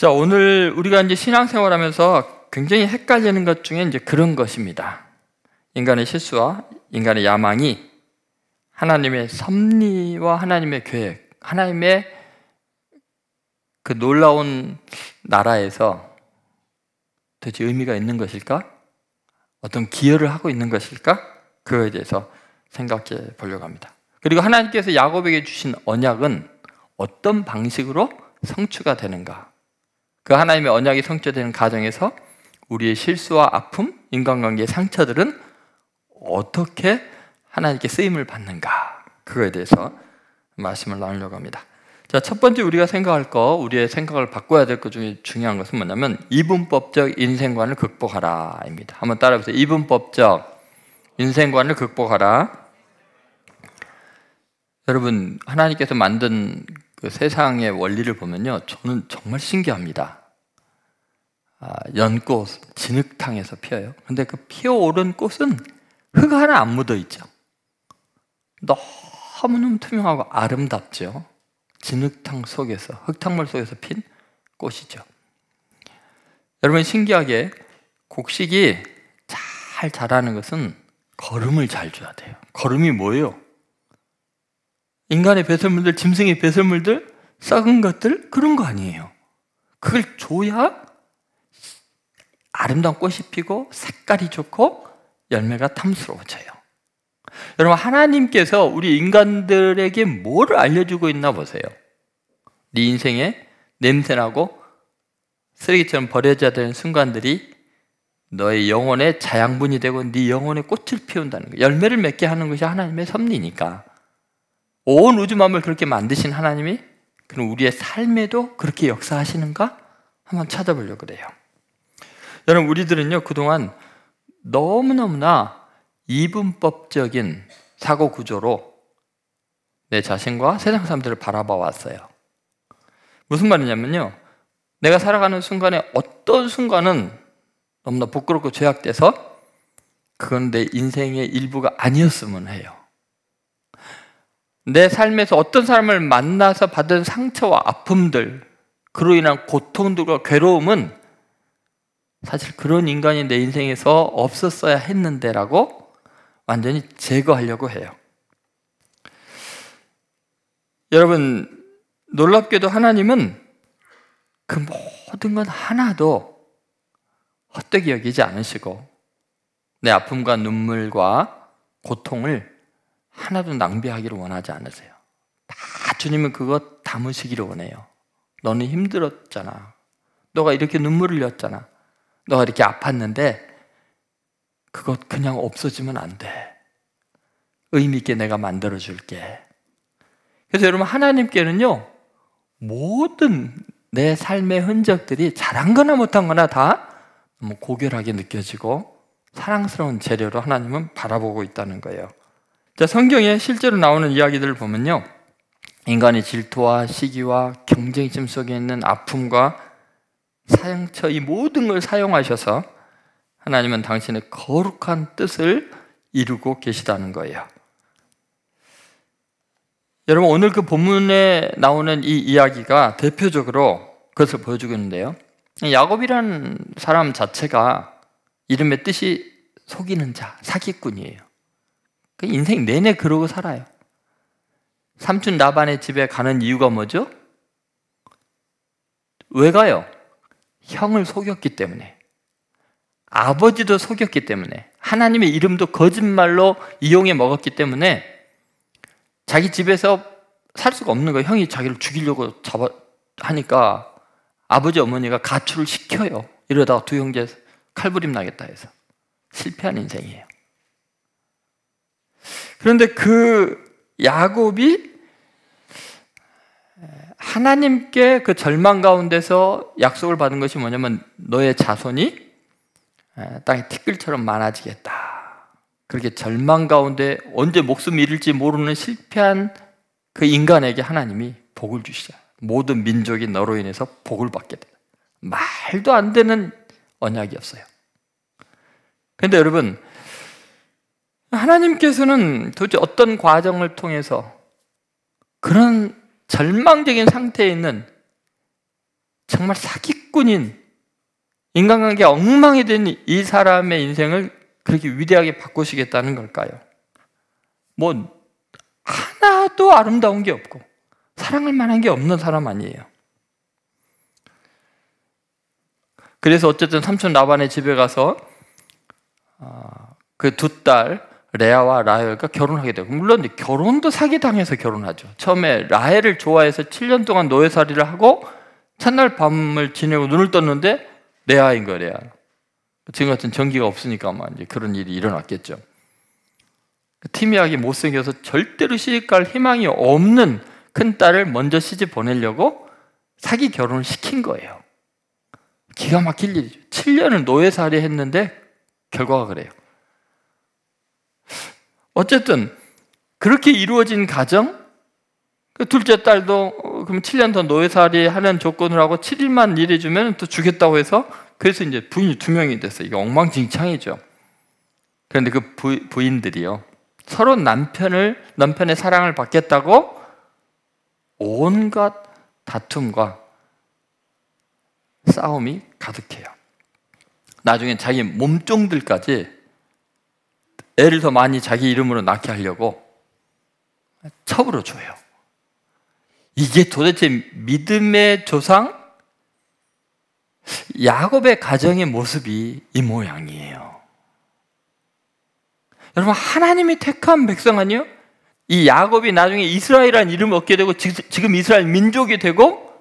자, 오늘 우리가 이제 신앙생활하면서 굉장히 헷갈리는 것 중에 이제 그런 것입니다. 인간의 실수와 인간의 야망이 하나님의 섭리와 하나님의 계획, 하나님의 그 놀라운 나라에서 도대체 의미가 있는 것일까? 어떤 기여를 하고 있는 것일까? 그거에 대해서 생각해 보려고 합니다. 그리고 하나님께서 야곱에게 주신 언약은 어떤 방식으로 성취가 되는가? 그 하나님의 언약이 성취되는 과정에서 우리의 실수와 아픔, 인간관계의 상처들은 어떻게 하나님께 쓰임을 받는가? 그거에 대해서 말씀을 나누려고 합니다. 자, 첫 번째 우리가 생각할 거, 우리의 생각을 바꿔야 될 것 중에 중요한 것은 뭐냐면 이분법적 인생관을 극복하라입니다. 한번 따라해보세요. 이분법적 인생관을 극복하라. 여러분, 하나님께서 만든 그 세상의 원리를 보면요, 저는 정말 신기합니다. 연꽃, 진흙탕에서 피어요. 근데 그 피어오른 꽃은 흙 하나 안 묻어 있죠. 너무너무 투명하고 아름답죠. 진흙탕 속에서, 흙탕물 속에서 핀 꽃이죠. 여러분, 신기하게 곡식이 잘 자라는 것은 거름을 잘 줘야 돼요. 거름이 뭐예요? 인간의 배설물들, 짐승의 배설물들, 썩은 것들, 그런 거 아니에요. 그걸 줘야 아름다운 꽃이 피고 색깔이 좋고 열매가 탐스러워져요. 여러분, 하나님께서 우리 인간들에게 뭐를 알려주고 있나 보세요. 네 인생에 냄새나고 쓰레기처럼 버려져야 되는 순간들이 너의 영혼의 자양분이 되고 네 영혼의 꽃을 피운다는 거예요. 열매를 맺게 하는 것이 하나님의 섭리니까. 온 우주 만물을 그렇게 만드신 하나님이 그럼 우리의 삶에도 그렇게 역사하시는가? 한번 찾아보려고 그래요. 여러분, 우리들은요, 그동안 너무너무나 이분법적인 사고 구조로 내 자신과 세상 사람들을 바라봐 왔어요. 무슨 말이냐면요, 내가 살아가는 순간에 어떤 순간은 너무나 부끄럽고 죄악돼서 그건 내 인생의 일부가 아니었으면 해요. 내 삶에서 어떤 사람을 만나서 받은 상처와 아픔들, 그로 인한 고통들과 괴로움은 사실 그런 인간이 내 인생에서 없었어야 했는데 라고 완전히 제거하려고 해요. 여러분, 놀랍게도 하나님은 그 모든 건 하나도 헛되이 여기지 않으시고 내 아픔과 눈물과 고통을 하나도 낭비하기를 원하지 않으세요. 다 주님은 그것 담으시기를 원해요. 너는 힘들었잖아. 너가 이렇게 눈물을 흘렸잖아. 너가 이렇게 아팠는데 그것 그냥 없어지면 안 돼. 의미 있게 내가 만들어줄게. 그래서 여러분, 하나님께는요, 모든 내 삶의 흔적들이 잘한 거나 못한 거나 다 너무 고결하게 느껴지고 사랑스러운 재료로 하나님은 바라보고 있다는 거예요. 자, 성경에 실제로 나오는 이야기들을 보면요, 인간의 질투와 시기와 경쟁심 속에 있는 아픔과 상처, 이 모든 걸 사용하셔서 하나님은 당신의 거룩한 뜻을 이루고 계시다는 거예요. 여러분, 오늘 그 본문에 나오는 이 이야기가 대표적으로 그것을 보여주고 있는데요, 야곱이라는 사람 자체가 이름의 뜻이 속이는 자, 사기꾼이에요. 인생 내내 그러고 살아요. 삼촌 라반의 집에 가는 이유가 뭐죠? 왜 가요? 형을 속였기 때문에, 아버지도 속였기 때문에, 하나님의 이름도 거짓말로 이용해 먹었기 때문에 자기 집에서 살 수가 없는 거예요. 형이 자기를 죽이려고 하니까 아버지 어머니가 가출을 시켜요. 이러다가 두 형제 칼부림 나겠다 해서 실패한 인생이에요. 그런데 그 야곱이 하나님께 그 절망 가운데서 약속을 받은 것이 뭐냐면 너의 자손이 땅의 티끌처럼 많아지겠다. 그렇게 절망 가운데 언제 목숨 잃을지 모르는 실패한 그 인간에게 하나님이 복을 주시자. 모든 민족이 너로 인해서 복을 받게 돼. 말도 안 되는 언약이었어요. 그런데 여러분, 하나님께서는 도대체 어떤 과정을 통해서 그런 절망적인 상태에 있는 정말 사기꾼인, 인간관계 엉망이 된 이 사람의 인생을 그렇게 위대하게 바꾸시겠다는 걸까요? 뭐 하나도 아름다운 게 없고 사랑할 만한 게 없는 사람 아니에요. 그래서 어쨌든 삼촌 라반의 집에 가서 그 두 딸 레아와 라헬과 결혼하게 되고, 물론 결혼도 사기당해서 결혼하죠. 처음에 라헬을 좋아해서 7년 동안 노예살이를 하고 첫날 밤을 지내고 눈을 떴는데 레아인 거예요. 레아. 지금 같은 전기가 없으니까 아마 이제 그런 일이 일어났겠죠. 티미하게 못생겨서 절대로 시집갈 희망이 없는 큰 딸을 먼저 시집 보내려고 사기 결혼을 시킨 거예요. 기가 막힐 일이죠. 7년을 노예살이 했는데 결과가 그래요. 어쨌든 그렇게 이루어진 가정, 그 둘째 딸도 그럼 7년 더 노예살이 하는 조건을 하고 7일만 일해주면 또 주겠다고 해서, 그래서 이제 부인이 2명이 됐어요. 이게 엉망진창이죠. 그런데 그 부인들이요, 서로 남편의 사랑을 받겠다고 온갖 다툼과 싸움이 가득해요. 나중에 자기 몸종들까지 애를 더 많이 자기 이름으로 낳게 하려고 첩으로 줘요. 이게 도대체 믿음의 조상 야곱의 가정의 모습이 이 모양이에요. 여러분, 하나님이 택한 백성 아니에요? 이 야곱이 나중에 이스라엘이라는 이름을 얻게 되고 지금 이스라엘 민족이 되고,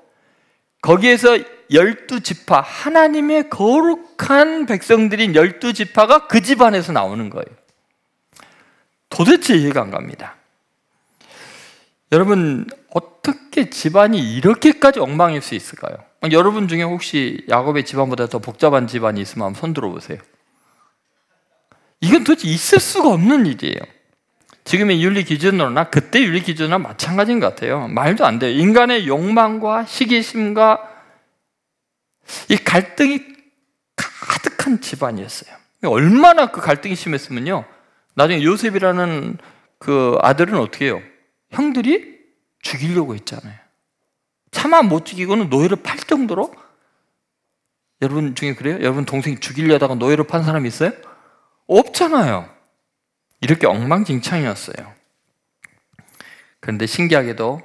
거기에서 12지파, 하나님의 거룩한 백성들인 12지파가 그 집안에서 나오는 거예요. 도대체 이해가 안 갑니다. 여러분, 어떻게 집안이 이렇게까지 엉망일 수 있을까요? 여러분 중에 혹시 야곱의 집안보다 더 복잡한 집안이 있으면 한번 손 들어보세요. 이건 도대체 있을 수가 없는 일이에요. 지금의 윤리 기준으로나 그때 윤리 기준으로나 마찬가지인 것 같아요. 말도 안 돼요. 인간의 욕망과 시기심과 이 갈등이 가득한 집안이었어요. 얼마나 그 갈등이 심했으면요, 나중에 요셉이라는 그 아들은 어떻게 해요? 형들이 죽이려고 했잖아요. 차마 못 죽이고는 노예로 팔 정도로. 여러분 중에 그래요? 여러분 동생이 죽이려다가 노예로 판 사람 있어요? 없잖아요. 이렇게 엉망진창이었어요. 그런데 신기하게도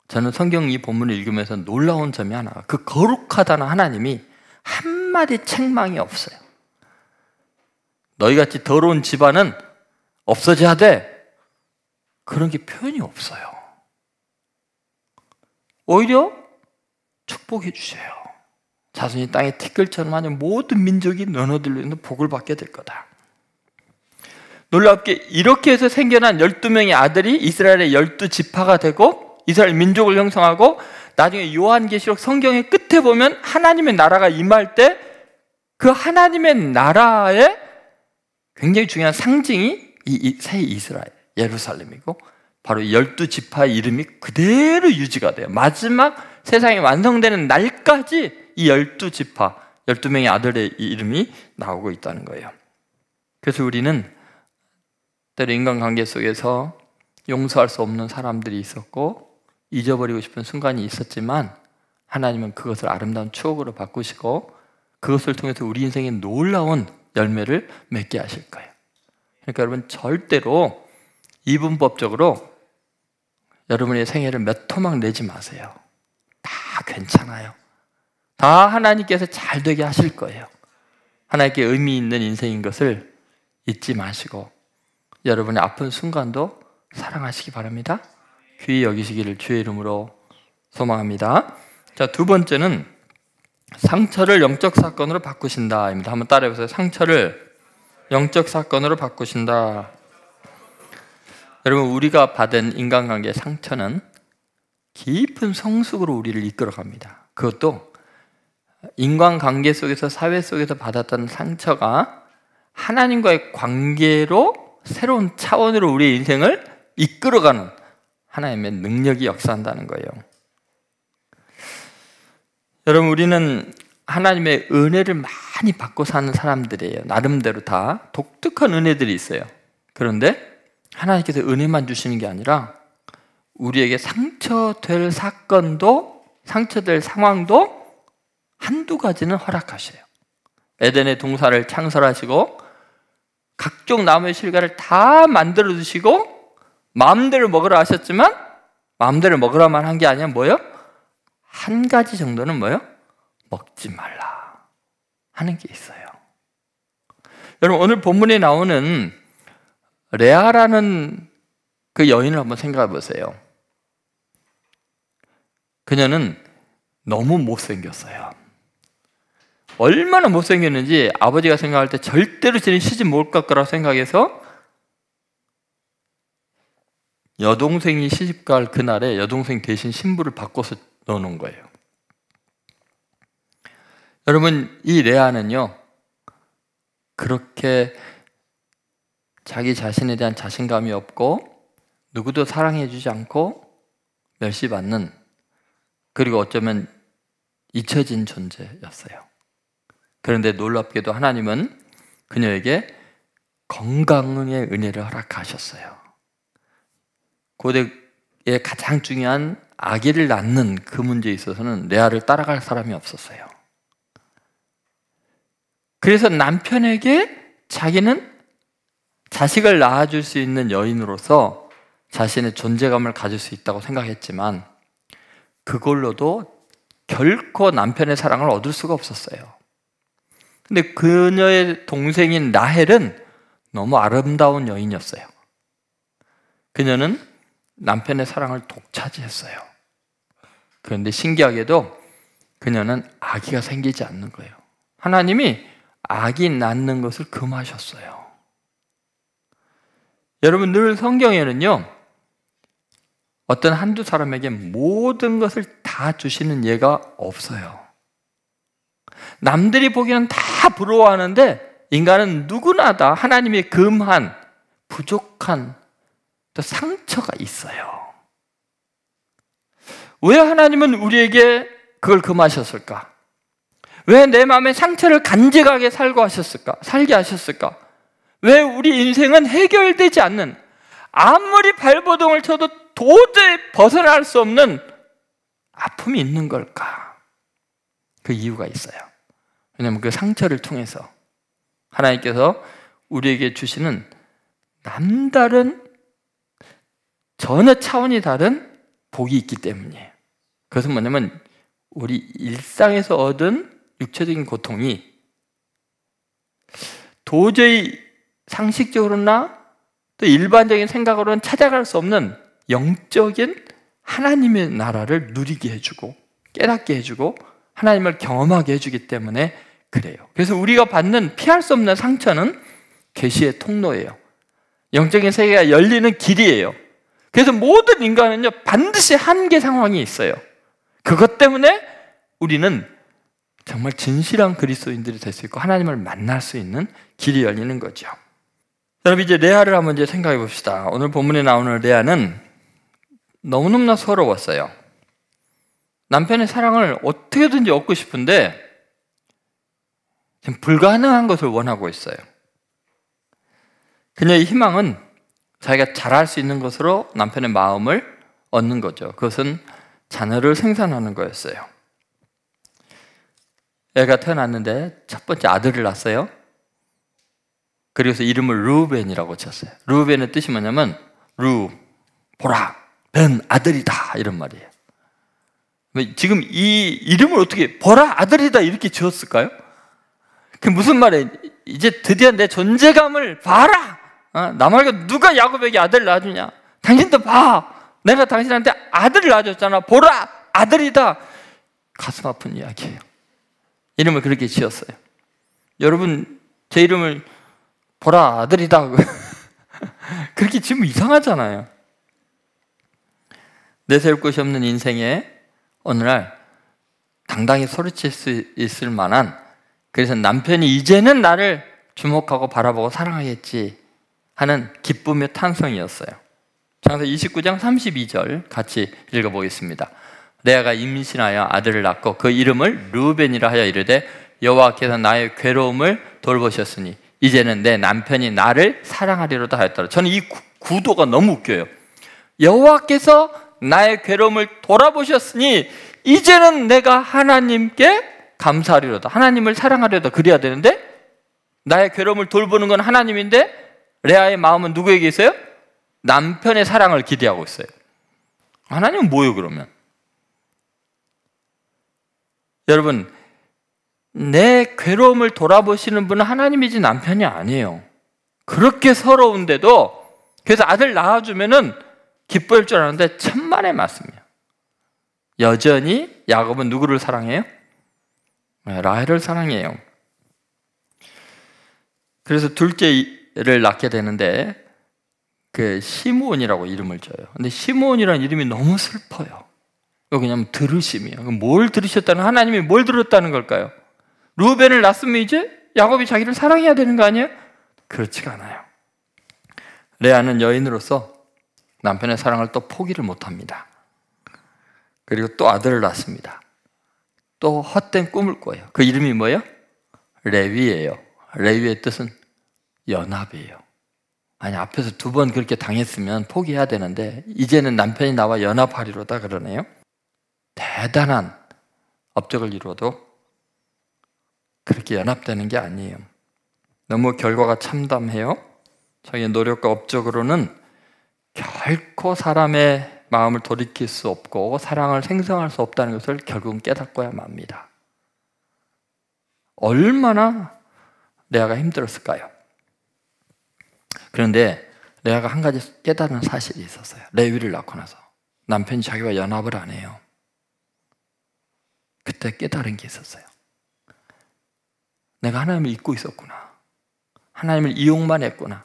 저는 성경 이 본문을 읽으면서 놀라운 점이 하나가, 그 거룩하다는 하나님이 한마디 책망이 없어요. 너희같이 더러운 집안은 없어져야 돼, 그런 게 표현이 없어요. 오히려 축복해 주셔요. 자손이 땅의 티끌처럼 하는 모든 민족이 너희들로 인해 복을 받게 될 거다. 놀랍게 이렇게 해서 생겨난 12명의 아들이 이스라엘의 12지파가 되고 이스라엘 민족을 형성하고, 나중에 요한계시록 성경의 끝에 보면 하나님의 나라가 임할 때 그 하나님의 나라의 굉장히 중요한 상징이 이 새 이스라엘, 예루살렘이고, 바로 12지파의 이름이 그대로 유지가 돼요. 마지막 세상이 완성되는 날까지 이 12지파, 12명의 아들의 이름이 나오고 있다는 거예요. 그래서 우리는 때로 인간관계 속에서 용서할 수 없는 사람들이 있었고 잊어버리고 싶은 순간이 있었지만, 하나님은 그것을 아름다운 추억으로 바꾸시고 그것을 통해서 우리 인생에 놀라운 열매를 맺게 하실 거예요. 그러니까 여러분, 절대로 이분법적으로 여러분의 생애를 몇 토막 내지 마세요. 다 괜찮아요. 다 하나님께서 잘 되게 하실 거예요. 하나님께 의미 있는 인생인 것을 잊지 마시고 여러분의 아픈 순간도 사랑하시기 바랍니다. 귀히 여기시기를 주의 이름으로 소망합니다. 자, 두 번째는 상처를 영적 사건으로 바꾸신다입니다. 한번 따라해보세요. 상처를 영적 사건으로 바꾸신다. 여러분, 우리가 받은 인간관계의 상처는 깊은 성숙으로 우리를 이끌어갑니다. 그것도 인간관계 속에서, 사회 속에서 받았던 상처가 하나님과의 관계로 새로운 차원으로 우리의 인생을 이끌어가는 하나님의 능력이 역사한다는 거예요. 여러분, 우리는 하나님의 은혜를 많이 받고 사는 사람들이에요. 나름대로 다 독특한 은혜들이 있어요. 그런데 하나님께서 은혜만 주시는 게 아니라 우리에게 상처될 사건도, 상처될 상황도 한두 가지는 허락하셔요. 에덴의 동산을 창설하시고 각종 나무의 실과를 다 만들어 두시고 마음대로 먹으라 하셨지만 마음대로 먹으라만 한 게 아니라 뭐예요? 한 가지 정도는 뭐예요? 먹지 말라 하는 게 있어요. 여러분, 오늘 본문에 나오는 레아라는 그 여인을 한번 생각해 보세요. 그녀는 너무 못생겼어요. 얼마나 못생겼는지 아버지가 생각할 때 절대로 쟤는 시집 못 갈 거라고 생각해서 여동생이 시집갈 그날에 여동생 대신 신부를 바꿔서 넣어놓은 거예요. 여러분, 이 레아는요, 그렇게 자기 자신에 대한 자신감이 없고 누구도 사랑해주지 않고 멸시받는, 그리고 어쩌면 잊혀진 존재였어요. 그런데 놀랍게도 하나님은 그녀에게 건강의 은혜를 허락하셨어요. 고대의 가장 중요한 아기를 낳는 그 문제에 있어서는 레아를 따라갈 사람이 없었어요. 그래서 남편에게 자기는 자식을 낳아줄 수 있는 여인으로서 자신의 존재감을 가질 수 있다고 생각했지만 그걸로도 결코 남편의 사랑을 얻을 수가 없었어요. 근데 그녀의 동생인 라헬은 너무 아름다운 여인이었어요. 그녀는 남편의 사랑을 독차지했어요. 그런데 신기하게도 그녀는 아기가 생기지 않는 거예요. 하나님이 아기 낳는 것을 금하셨어요. 여러분, 늘 성경에는요, 어떤 한두 사람에게 모든 것을 다 주시는 예가 없어요. 남들이 보기에는 다 부러워하는데 인간은 누구나 다 하나님의 금한, 부족한 또 상처가 있어요. 왜 하나님은 우리에게 그걸 금하셨을까? 왜 내 마음에 상처를 간직하게 살게 하셨을까? 왜 우리 인생은 해결되지 않는, 아무리 발버둥을 쳐도 도저히 벗어날 수 없는 아픔이 있는 걸까? 그 이유가 있어요. 왜냐하면 그 상처를 통해서 하나님께서 우리에게 주시는 남다른, 전혀 차원이 다른 복이 있기 때문이에요. 그것은 뭐냐면 우리 일상에서 얻은 육체적인 고통이 도저히 상식적으로나 또 일반적인 생각으로는 찾아갈 수 없는 영적인 하나님의 나라를 누리게 해주고 깨닫게 해주고 하나님을 경험하게 해주기 때문에 그래요. 그래서 우리가 받는 피할 수 없는 상처는 계시의 통로예요. 영적인 세계가 열리는 길이에요. 그래서 모든 인간은요, 반드시 한계 상황이 있어요. 그것 때문에 우리는 정말 진실한 그리스도인들이 될 수 있고 하나님을 만날 수 있는 길이 열리는 거죠. 여러분, 이제 레아를 한번 이제 생각해 봅시다. 오늘 본문에 나오는 레아는 너무너무나 서러웠어요. 남편의 사랑을 어떻게든지 얻고 싶은데 지금 불가능한 것을 원하고 있어요. 그녀의 희망은 자기가 잘할 수 있는 것으로 남편의 마음을 얻는 거죠. 그것은 자녀를 생산하는 거였어요. 애가 태어났는데 첫 번째 아들을 낳았어요. 그래서 이름을 르우벤이라고 쳤어요. 르우벤의 뜻이 뭐냐면 보라, 벤, 아들이다, 이런 말이에요. 지금 이 이름을 어떻게 보라, 아들이다 이렇게 지었을까요? 그게 무슨 말이에요? 이제 드디어 내 존재감을 봐라. 나 말고 누가 야곱에게 아들을 낳아주냐? 당신도 봐. 내가 당신한테 아들을 낳아줬잖아. 보라, 아들이다. 가슴 아픈 이야기예요. 이름을 그렇게 지었어요. 여러분, 제 이름을 보라, 아들이다 그렇게 지으면 이상하잖아요. 내세울 곳이 없는 인생에 어느 날 당당히 소리칠 수 있을 만한, 그래서 남편이 이제는 나를 주목하고 바라보고 사랑하겠지 하는 기쁨의 탄성이었어요. 창세기 29장 32절 같이 읽어보겠습니다. 레아가 임신하여 아들을 낳고 그 이름을 르우벤이라 하여 이르되 여호와께서 나의 괴로움을 돌보셨으니 이제는 내 남편이 나를 사랑하리로다 하였더라. 저는 이 구도가 너무 웃겨요. 여호와께서 나의 괴로움을 돌아보셨으니 이제는 내가 하나님께 감사하리로다. 하나님을 사랑하려다 그래야 되는데 나의 괴로움을 돌보는 건 하나님인데 레아의 마음은 누구에게 있어요? 남편의 사랑을 기대하고 있어요. 하나님은 뭐예요 그러면? 여러분, 내 괴로움을 돌아보시는 분은 하나님이지 남편이 아니에요. 그렇게 서러운데도 그래서 아들 낳아주면은 기뻐할 줄 아는데 천만의 말씀이에요. 여전히 야곱은 누구를 사랑해요? 라헬을 사랑해요. 그래서 둘째를 낳게 되는데 그 시므온이라고 이름을 줘요. 근데 시므온이라는 이름이 너무 슬퍼요. 왜냐하면 들으심이에요. 뭘 들으셨다는, 하나님이 뭘 들었다는 걸까요? 루벤을 낳았으면 이제 야곱이 자기를 사랑해야 되는 거 아니에요? 그렇지가 않아요. 레아는 여인으로서 남편의 사랑을 또 포기를 못합니다. 그리고 또 아들을 낳습니다. 또 헛된 꿈을 꿔요. 그 이름이 뭐예요? 레위예요. 레위의 뜻은 연합이에요. 아니, 앞에서 2번 그렇게 당했으면 포기해야 되는데 이제는 남편이 나와 연합하리로다 그러네요. 대단한 업적을 이루어도 그렇게 연합되는 게 아니에요. 너무 결과가 참담해요. 자기의 노력과 업적으로는 결코 사람의 마음을 돌이킬 수 없고 사랑을 생성할 수 없다는 것을 결국은 깨닫고야 맙니다. 얼마나 레아가 힘들었을까요? 그런데 레아가 한 가지 깨달은 사실이 있었어요. 레위를 낳고 나서 남편이 자기와 연합을 안 해요. 그때 깨달은 게 있었어요. 내가 하나님을 잊고 있었구나. 하나님을 이용만 했구나.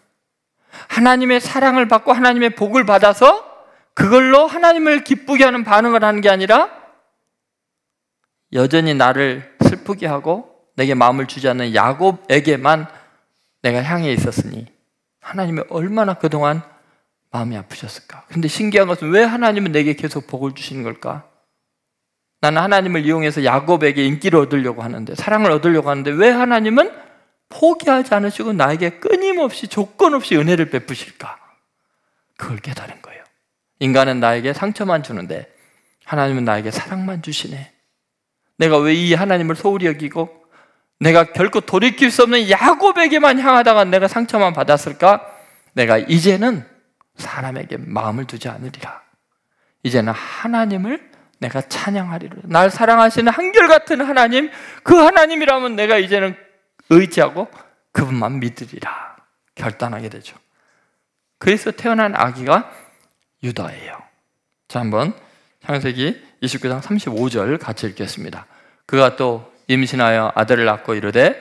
하나님의 사랑을 받고 하나님의 복을 받아서 그걸로 하나님을 기쁘게 하는 반응을 하는 게 아니라 여전히 나를 슬프게 하고 내게 마음을 주지 않는 야곱에게만 내가 향해 있었으니 하나님이 얼마나 그동안 마음이 아프셨을까. 근데 신기한 것은 왜 하나님은 내게 계속 복을 주시는 걸까? 나는 하나님을 이용해서 야곱에게 인기를 얻으려고 하는데, 사랑을 얻으려고 하는데 왜 하나님은 포기하지 않으시고 나에게 끊임없이 조건 없이 은혜를 베푸실까? 그걸 깨달은 거예요. 인간은 나에게 상처만 주는데 하나님은 나에게 사랑만 주시네. 내가 왜 이 하나님을 소홀히 여기고 내가 결코 돌이킬 수 없는 야곱에게만 향하다가 내가 상처만 받았을까? 내가 이제는 사람에게 마음을 두지 않으리라. 이제는 하나님을 내가 찬양하리라. 날 사랑하시는 한결같은 하나님, 그 하나님이라면 내가 이제는 의지하고 그분만 믿으리라 결단하게 되죠. 그래서 태어난 아기가 유다예요. 자, 한번 창세기 29장 35절 같이 읽겠습니다. 그가 또 임신하여 아들을 낳고 이르되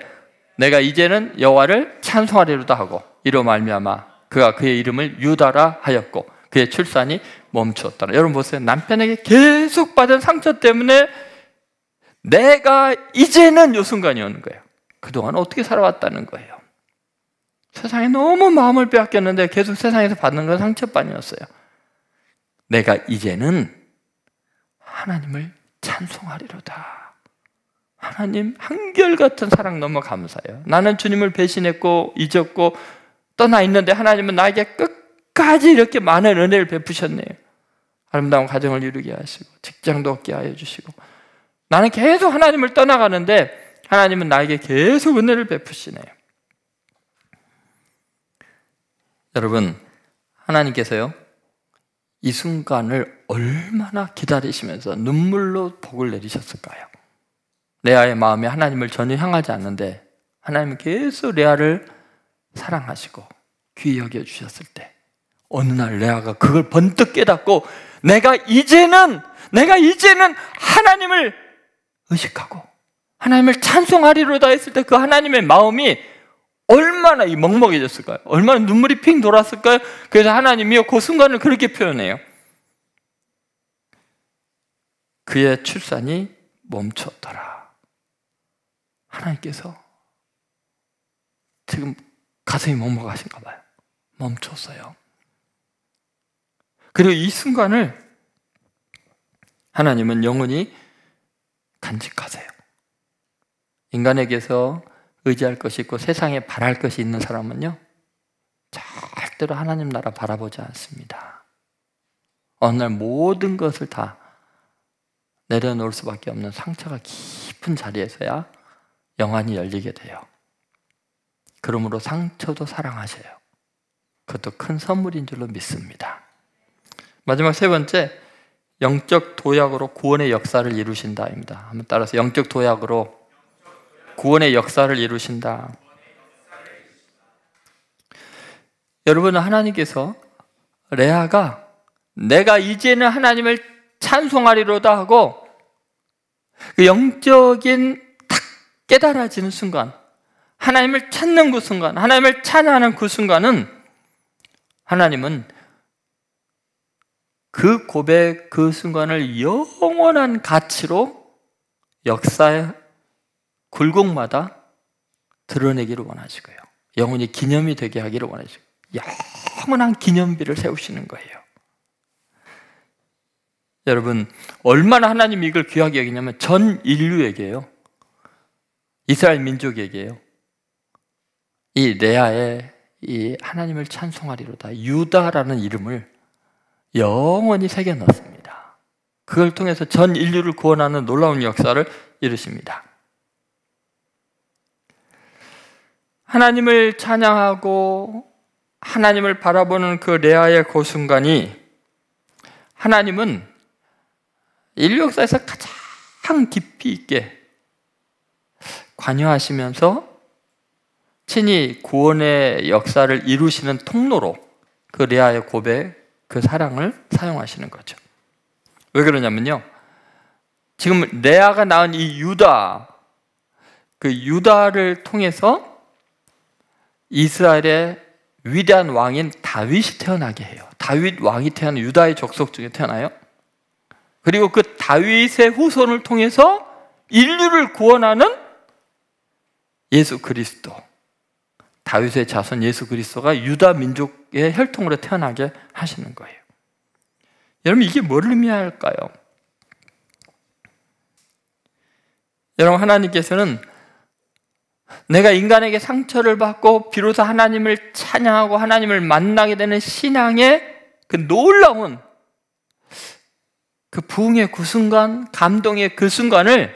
내가 이제는 여호와를 찬송하리로다 하고 이로 말미암아 그가 그의 이름을 유다라 하였고 그의 출산이 멈추었더라. 여러분 보세요. 남편에게 계속 받은 상처 때문에 내가 이제는 요 순간이 오는 거예요. 그동안 어떻게 살아왔다는 거예요. 세상에 너무 마음을 빼앗겼는데 계속 세상에서 받는 건 상처뿐이었어요. 내가 이제는 하나님을 찬송하리로다. 하나님 한결같은 사랑 너무 감사해요. 나는 주님을 배신했고 잊었고 떠나 있는데 하나님은 나에게 끝까지 이렇게 많은 은혜를 베푸셨네요. 아름다운 가정을 이루게 하시고 직장도 얻게 하여 주시고 나는 계속 하나님을 떠나가는데 하나님은 나에게 계속 은혜를 베푸시네요. 여러분, 하나님께서요 이 순간을 얼마나 기다리시면서 눈물로 복을 내리셨을까요? 레아의 마음이 하나님을 전혀 향하지 않는데 하나님은 계속 레아를 사랑하시고 귀히 여겨주셨을 때 어느 날 레아가 그걸 번뜩 깨닫고 내가 이제는 하나님을 의식하고 하나님을 찬송하리로다 했을 때 그 하나님의 마음이 얼마나 먹먹해졌을까요? 얼마나 눈물이 핑 돌았을까요? 그래서 하나님이요 그 순간을 그렇게 표현해요. 그의 출산이 멈췄더라. 하나님께서 지금 가슴이 먹먹하신가 봐요. 멈췄어요. 그리고 이 순간을 하나님은 영원히 간직하세요. 인간에게서 의지할 것이 있고 세상에 바랄 것이 있는 사람은요 절대로 하나님 나라 바라보지 않습니다. 어느 날 모든 것을 다 내려놓을 수밖에 없는 상처가 깊은 자리에서야 영안이 열리게 돼요. 그러므로 상처도 사랑하셔요. 그것도 큰 선물인 줄로 믿습니다. 마지막 세 번째, 영적 도약으로 구원의 역사를 이루신다입니다. 한번 따라서 영적 도약으로 구원의 역사를 이루신다. 여러분은 하나님께서 레아가 내가 이제는 하나님을 찬송하리로다 하고 그 영적인 딱 깨달아지는 순간, 하나님을 찾는 그 순간, 하나님을 찬양하는 그 순간은 하나님은 그 고백, 그 순간을 영원한 가치로 역사의 굴곡마다 드러내기를 원하시고요. 영원히 기념이 되게 하기를 원하시고 영원한 기념비를 세우시는 거예요. 여러분, 얼마나 하나님이 이걸 귀하게 여기냐면 전 인류에게요, 이스라엘 민족에게요, 이 레아의 이 하나님을 찬송하리로다 유다라는 이름을 영원히 새겨 넣습니다. 그걸 통해서 전 인류를 구원하는 놀라운 역사를 이루십니다. 하나님을 찬양하고 하나님을 바라보는 그 레아의 그 순간이, 하나님은 인류 역사에서 가장 깊이 있게 관여하시면서 친히 구원의 역사를 이루시는 통로로 그 레아의 고백, 그 사랑을 사용하시는 거죠. 왜 그러냐면요, 지금 레아가 낳은 이 유다, 그 유다를 통해서 이스라엘의 위대한 왕인 다윗이 태어나게 해요. 다윗 왕이 태어나는 유다의 족속 중에 태어나요. 그리고 그 다윗의 후손을 통해서 인류를 구원하는 예수 그리스도, 다윗의 자손 예수 그리스도가 유다 민족의 혈통으로 태어나게 하시는 거예요. 여러분, 이게 뭘 의미할까요? 여러분, 하나님께서는 내가 인간에게 상처를 받고 비로소 하나님을 찬양하고 하나님을 만나게 되는 신앙의 그 놀라운 그 부흥의 그 순간, 감동의 그 순간을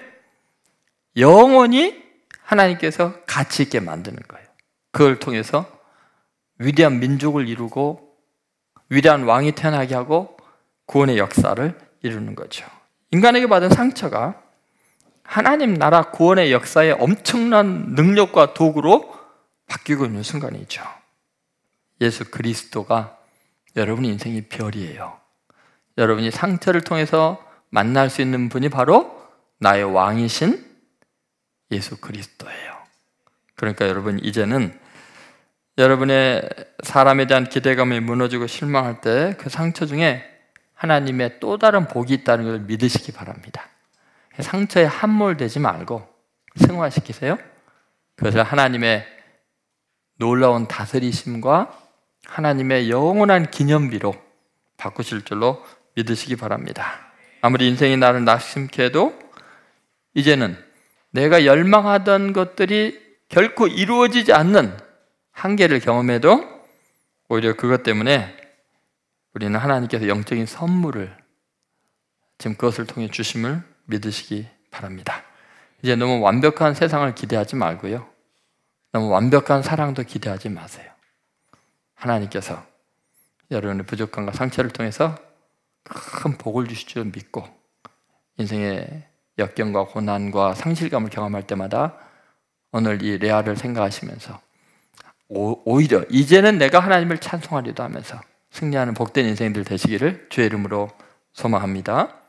영원히 하나님께서 가치 있게 만드는 거예요. 그걸 통해서 위대한 민족을 이루고 위대한 왕이 태어나게 하고 구원의 역사를 이루는 거죠. 인간에게 받은 상처가 하나님 나라 구원의 역사의 엄청난 능력과 도구로 바뀌고 있는 순간이죠. 예수 그리스도가 여러분의 인생의 별이에요. 여러분이 상처를 통해서 만날 수 있는 분이 바로 나의 왕이신 예수 그리스도예요. 그러니까 여러분, 이제는 여러분의 사람에 대한 기대감이 무너지고 실망할 때 그 상처 중에 하나님의 또 다른 복이 있다는 걸 믿으시기 바랍니다. 상처에 함몰되지 말고 승화시키세요. 그것을 하나님의 놀라운 다스리심과 하나님의 영원한 기념비로 바꾸실 줄로 믿으시기 바랍니다. 아무리 인생이 나를 낙심케 해도 이제는 내가 열망하던 것들이 결코 이루어지지 않는 한계를 경험해도 오히려 그것 때문에 우리는 하나님께서 영적인 선물을 지금 그것을 통해 주심을 믿으시기 바랍니다. 이제 너무 완벽한 세상을 기대하지 말고요, 너무 완벽한 사랑도 기대하지 마세요. 하나님께서 여러분의 부족함과 상처를 통해서 큰 복을 주실 줄 믿고 인생의 역경과 고난과 상실감을 경험할 때마다 오늘 이 레아를 생각하시면서 오히려 이제는 내가 하나님을 찬송하리도 하면서 승리하는 복된 인생들 되시기를 주의 이름으로 소망합니다.